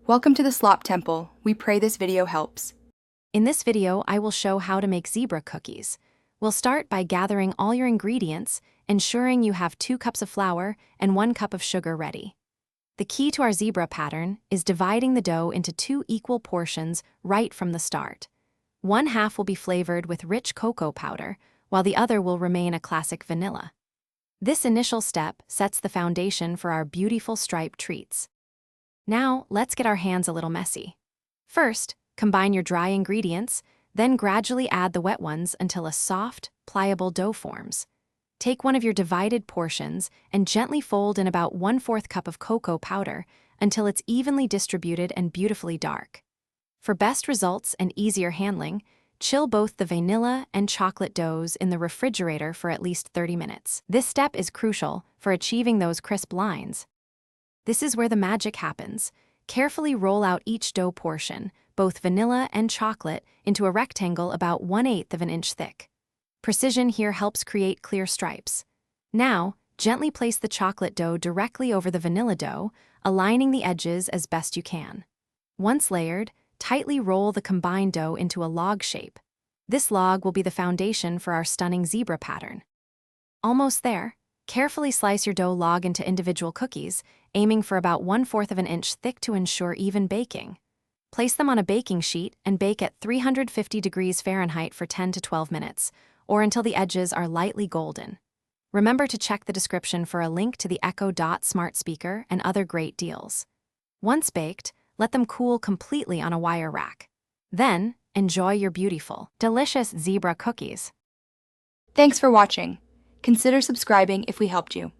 Welcome to the Slop Temple. We pray this video helps. In this video, I will show how to make zebra cookies. We'll start by gathering all your ingredients, ensuring you have 2 cups of flour and 1 cup of sugar ready. The key to our zebra pattern is dividing the dough into 2 equal portions right from the start. One half will be flavored with rich cocoa powder, while the other will remain a classic vanilla. This initial step sets the foundation for our beautiful striped treats. Now, let's get our hands a little messy. First, combine your dry ingredients, then gradually add the wet ones until a soft, pliable dough forms. Take one of your divided portions and gently fold in about 1/4 cup of cocoa powder until it's evenly distributed and beautifully dark. For best results and easier handling, chill both the vanilla and chocolate doughs in the refrigerator for at least 30 minutes. This step is crucial for achieving those crisp lines. This is where the magic happens. Carefully roll out each dough portion, both vanilla and chocolate, into a rectangle about 1/8 of an inch thick. Precision here helps create clear stripes. Now, gently place the chocolate dough directly over the vanilla dough, aligning the edges as best you can. Once layered, tightly roll the combined dough into a log shape. This log will be the foundation for our stunning zebra pattern. Almost there. Carefully slice your dough log into individual cookies, aiming for about 1/4 of an inch thick to ensure even baking. Place them on a baking sheet and bake at 350 degrees Fahrenheit for 10 to 12 minutes, or until the edges are lightly golden. Remember to check the description for a link to the Echo Dot smart speaker and other great deals. Once baked, let them cool completely on a wire rack. Then, enjoy your beautiful, delicious zebra cookies. Thanks for watching. Consider subscribing if we helped you.